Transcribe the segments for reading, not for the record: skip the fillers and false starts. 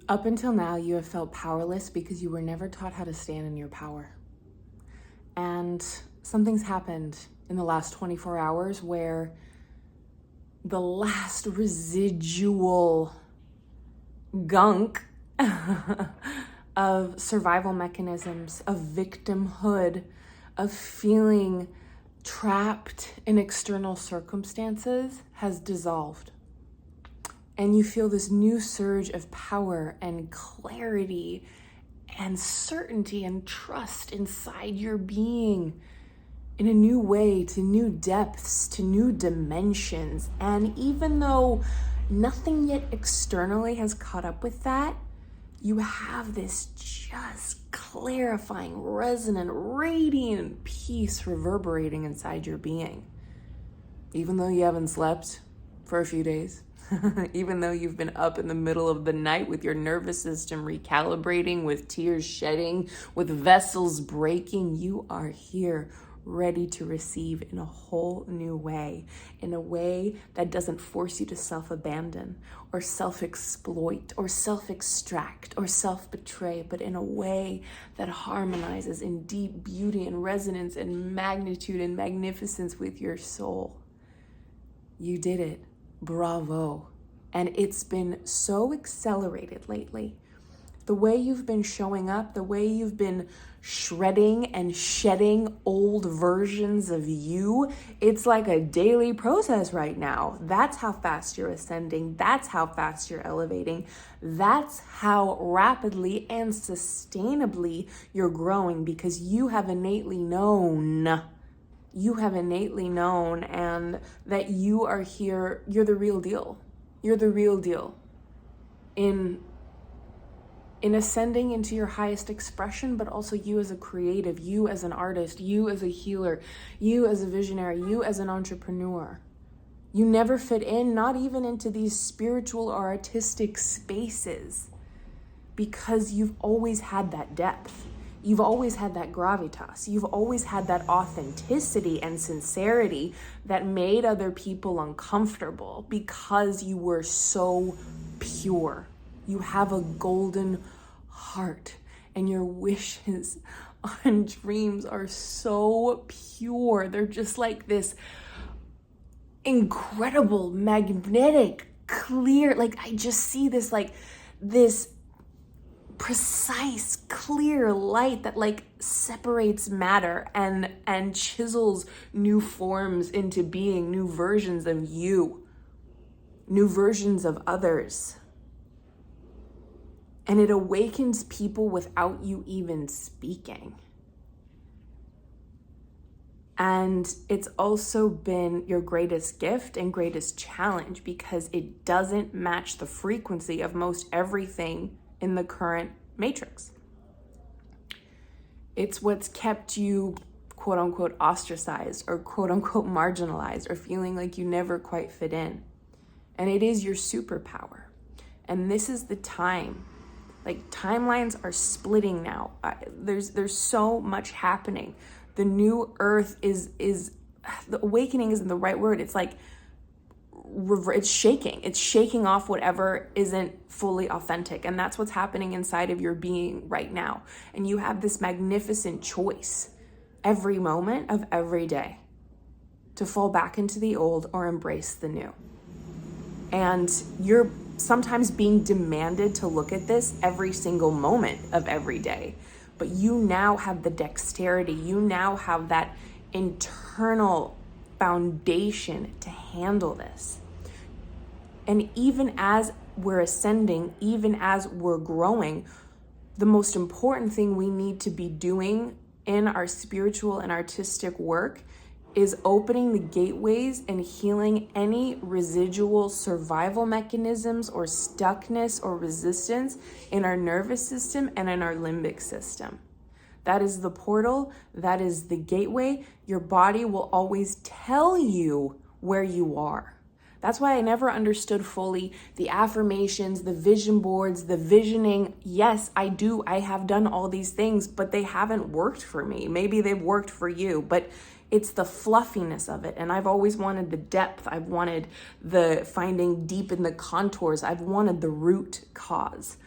Up until now, you have felt powerless because you were never taught how to stand in your power. And something's happened in the last 24 hours where the last residual gunk of survival mechanisms, of victimhood, of feeling trapped in external circumstances has dissolved. And you feel this new surge of power and clarity and certainty and trust inside your being in a new way, to new depths, to new dimensions. And even though nothing yet externally has caught up with that, you have this just clarifying, resonant, radiant peace reverberating inside your being. Even though you haven't slept for a few days, even though you've been up in the middle of the night with your nervous system recalibrating, with tears shedding, with vessels breaking, you are here ready to receive in a whole new way, in a way that doesn't force you to self-abandon or self-exploit or self-extract or self-betray, but in a way that harmonizes in deep beauty and resonance and magnitude and magnificence with your soul. You did it. Bravo. And it's been so accelerated lately. The way you've been showing up, the way you've been shredding and shedding old versions of you, it's like a daily process right now. That's how fast you're ascending. That's how fast you're elevating. That's how rapidly and sustainably you're growing, because you have innately known. You have innately known, and that you are here. You're the real deal. You're the real deal in ascending into your highest expression, but also you as a creative, you as an artist, you as a healer, you as a visionary, you as an entrepreneur. You never fit in, not even into these spiritual or artistic spaces, because you've always had that depth. You've always had that gravitas. You've always had that authenticity and sincerity that made other people uncomfortable because you were so pure. You have a golden heart, and your wishes and dreams are so pure. They're just like this incredible, magnetic, clear, like I just see this, like this precise, clear light that like separates matter and chisels new forms into being, new versions of you, new versions of others. And it awakens people without you even speaking. And it's also been your greatest gift and greatest challenge, because it doesn't match the frequency of most everything in the current matrix. It's what's kept you quote unquote ostracized or quote unquote marginalized, or feeling like you never quite fit in. And it is your superpower. And this is the time. Like, timelines are splitting now. There's so much happening. The new earth is the awakening isn't the right word. It's like it's shaking. It's shaking off whatever isn't fully authentic. And that's what's happening inside of your being right now. And you have this magnificent choice every moment of every day to fall back into the old or embrace the new. And you're sometimes being demanded to look at this every single moment of every day. But you now have the dexterity. You now have that internal foundation to handle this. And even as we're ascending, even as we're growing, the most important thing we need to be doing in our spiritual and artistic work is opening the gateways and healing any residual survival mechanisms or stuckness or resistance in our nervous system and in our limbic system. That is the portal. That is the gateway. Your body will always tell you where you are. That's why I never understood fully the affirmations, the vision boards, the visioning. Yes, I do. I have done all these things, but they haven't worked for me. Maybe they've worked for you, but it's the fluffiness of it. And I've always wanted the depth. I've wanted the finding deep in the contours. I've wanted the root cause.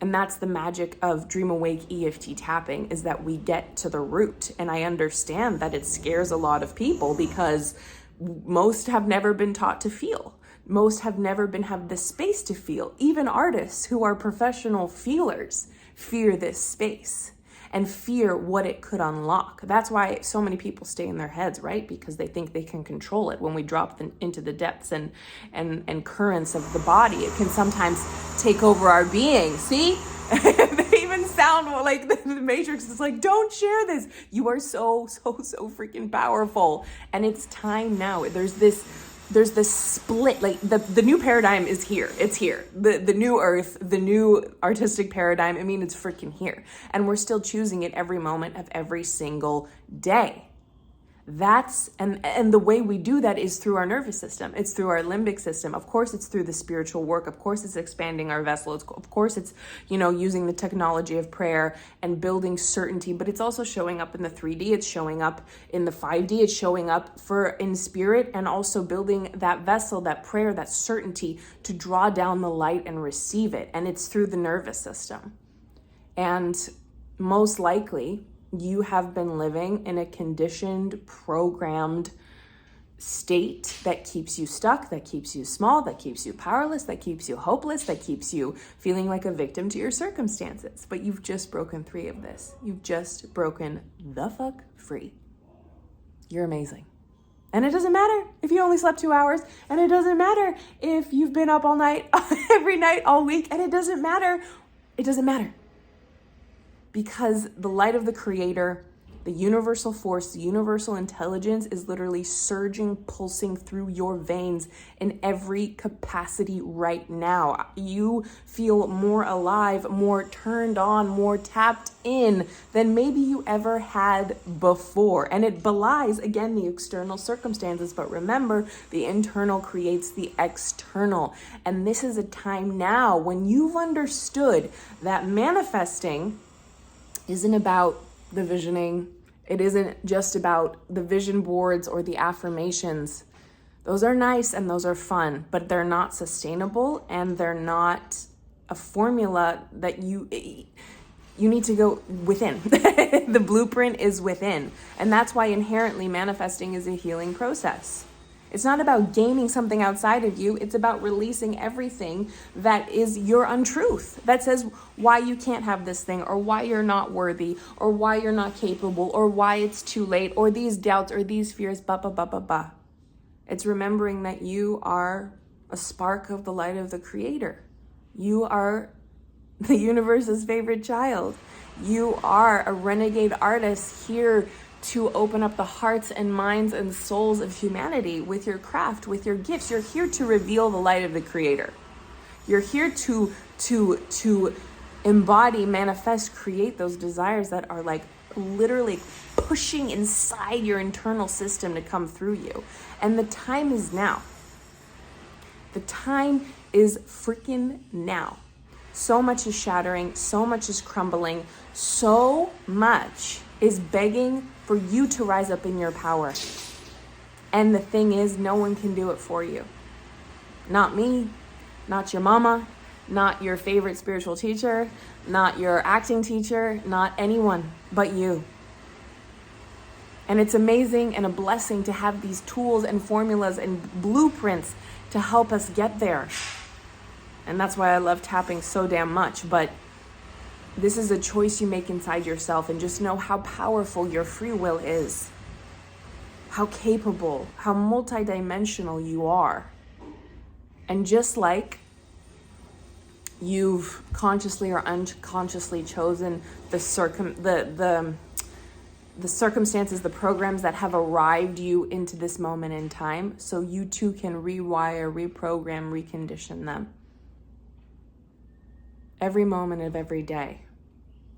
And that's the magic of Dream Awake EFT tapping, is that we get to the root. And I understand that it scares a lot of people because most have never been taught to feel. Most have never have the space to feel. Even artists who are professional feelers fear this space and fear what it could unlock. That's why so many people stay in their heads, right? Because they think they can control it. When we drop into the depths and currents of the body, it can sometimes take over our being. See? They even sound like the Matrix is like, don't share this. You are so freaking powerful. And it's time now. There's this split, like the new paradigm is here. It's here. The new earth, the new artistic paradigm. I mean, it's freaking here. And we're still choosing it every moment of every single day. That's, and the way we do that is through our nervous system. It's through our limbic system. Of course, it's through the spiritual work. Of course, it's expanding our vessel. Of course, it's, using the technology of prayer and building certainty, but it's also showing up in the 3D. It's showing up in the 5D. It's showing up in spirit, and also building that vessel, that prayer, that certainty to draw down the light and receive it. And it's through the nervous system. And most likely, you have been living in a conditioned, programmed state that keeps you stuck, that keeps you small, that keeps you powerless, that keeps you hopeless, that keeps you feeling like a victim to your circumstances. But you've just broken 3 of this. You've just broken the fuck free. You're amazing. And it doesn't matter if you only slept 2 hours, and it doesn't matter if you've been up all night, every night, all week, and it doesn't matter. It doesn't matter. Because the light of the Creator, the universal force, the universal intelligence is literally surging, pulsing through your veins in every capacity right now. You feel more alive, more turned on, more tapped in than maybe you ever had before. And it belies, again, the external circumstances. But remember, the internal creates the external. And this is a time now when you've understood that manifesting isn't about the visioning. It isn't just about the vision boards or the affirmations. Those are nice and those are fun, but they're not sustainable, and they're not a formula that you need to go within. The blueprint is within. And that's why inherently manifesting is a healing process. It's not about gaining something outside of you. It's about releasing everything that is your untruth, that says why you can't have this thing, or why you're not worthy, or why you're not capable, or why it's too late, or these doubts, or these fears, It's remembering that you are a spark of the light of the Creator. You are the universe's favorite child. You are a renegade artist here to open up the hearts and minds and souls of humanity with your craft, with your gifts. You're here to reveal the light of the Creator. You're here to embody, manifest, create those desires that are like literally pushing inside your internal system to come through you. And the time is now. The time is freaking now. So much is shattering, so much is crumbling, so much is begging for you to rise up in your power. And the thing is, no one can do it for you. Not me, not your mama, not your favorite spiritual teacher, not your acting teacher, not anyone but you. And it's amazing and a blessing to have these tools and formulas and blueprints to help us get there. And that's why I love tapping so damn much. But this is a choice you make inside yourself, and just know how powerful your free will is, how capable, how multidimensional you are. And just like you've consciously or unconsciously chosen the circumstances, the programs that have arrived you into this moment in time, so you too can rewire, reprogram, recondition them. Every moment of every day.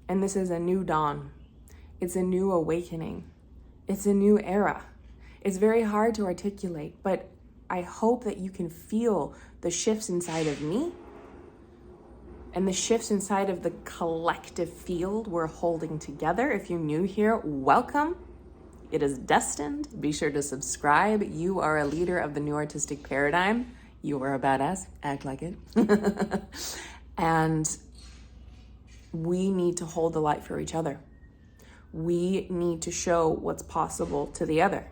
And this is a new dawn. It's a new awakening. It's a new era. It's very hard to articulate, but I hope that you can feel the shifts inside of me and the shifts inside of the collective field we're holding together. If you're new here, welcome. It is destined. Be sure to subscribe. You are a leader of the new artistic paradigm. You are a badass. Act like it. And we need to hold the light for each other. We need to show what's possible to the other.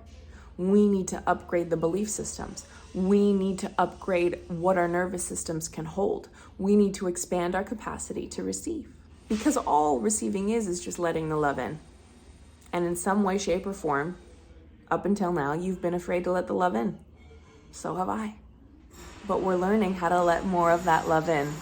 We need to upgrade the belief systems. We need to upgrade what our nervous systems can hold. We need to expand our capacity to receive. Because all receiving is just letting the love in. And in some way, shape, or form, up until now, you've been afraid to let the love in. So have I. But we're learning how to let more of that love in.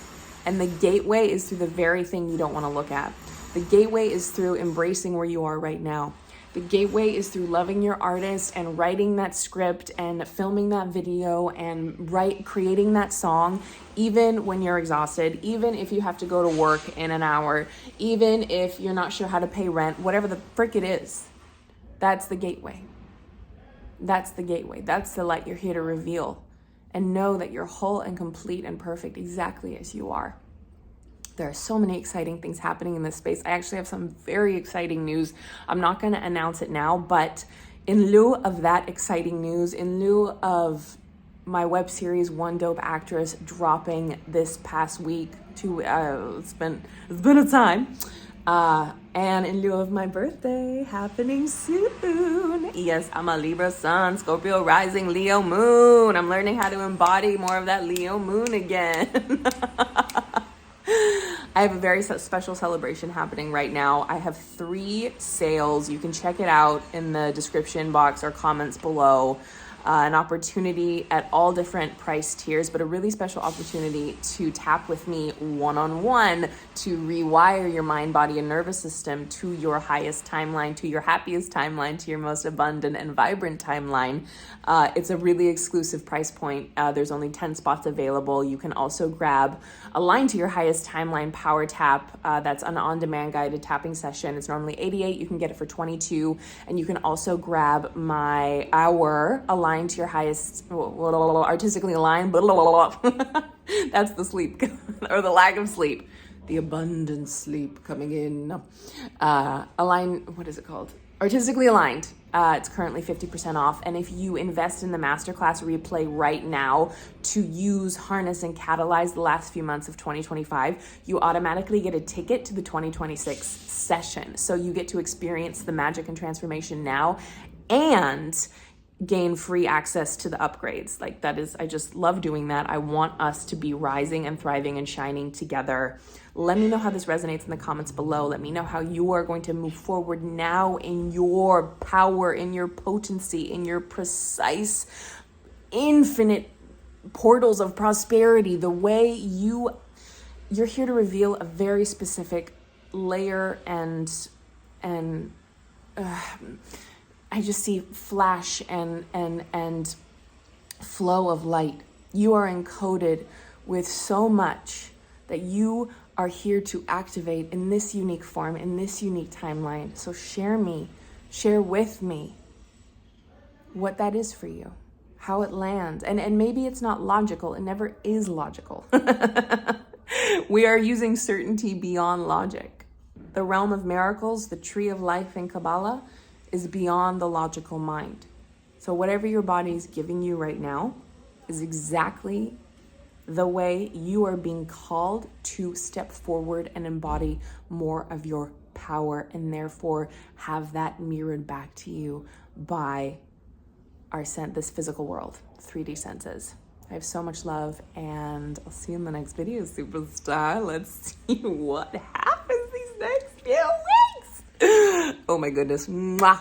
And the gateway is through the very thing you don't want to look at. The gateway is through embracing where you are right now. The gateway is through loving your artist and writing that script and filming that video and creating that song, even when you're exhausted, even if you have to go to work in an hour, even if you're not sure how to pay rent, whatever the frick it is. That's the gateway. That's the gateway. That's the light you're here to reveal. And know that you're whole and complete and perfect exactly as you are. There are so many exciting things happening in this space. I actually have some very exciting news. I'm not going to announce it now, but in lieu of that exciting news, in lieu of my web series One Dope Actress dropping this past week, it's been a time, and in lieu of my birthday happening soon. Yes, I'm a Libra sun, Scorpio rising, Leo moon. I'm learning how to embody more of that Leo moon again. I have a very special celebration happening right now. I have 3 sales. You can check it out in the description box or comments below. An opportunity at all different price tiers, but a really special opportunity to tap with me one-on-one to rewire your mind, body, and nervous system to your highest timeline, to your happiest timeline, to your most abundant and vibrant timeline. It's a really exclusive price point. There's only 10 spots available. You can also grab Align to Your Highest Timeline Power Tap. That's an on-demand guided tapping session. It's normally $88. You can get it for $22. And you can also grab our Align to Your Highest, artistically aligned, that's the sleep, or the lack of sleep, the abundant sleep coming in. What is it called? Artistically Aligned. It's currently 50% off. And if you invest in the masterclass replay right now to use, harness, and catalyze the last few months of 2025, you automatically get a ticket to the 2026 session. So you get to experience the magic and transformation now and gain free access to the upgrades. I just love doing that. I want us to be rising and thriving and shining together. Let me know how this resonates in the comments below. Let me know how you are going to move forward now in your power, in your potency, in your precise, infinite portals of prosperity. The way you're here to reveal a very specific layer and I just see flash and flow of light. You are encoded with so much that you are here to activate in this unique form, in this unique timeline. So share with me what that is for you, how it lands. And maybe it's not logical. It never is logical. We are using certainty beyond logic. The realm of miracles, the tree of life in Kabbalah, is beyond the logical mind. So whatever your body is giving you right now is exactly the way you are being called to step forward and embody more of your power, and therefore have that mirrored back to you by this physical world, 3D senses. I have so much love, and I'll see you in the next video, superstar. Let's see what happens these next few weeks. Oh my goodness. Mwah.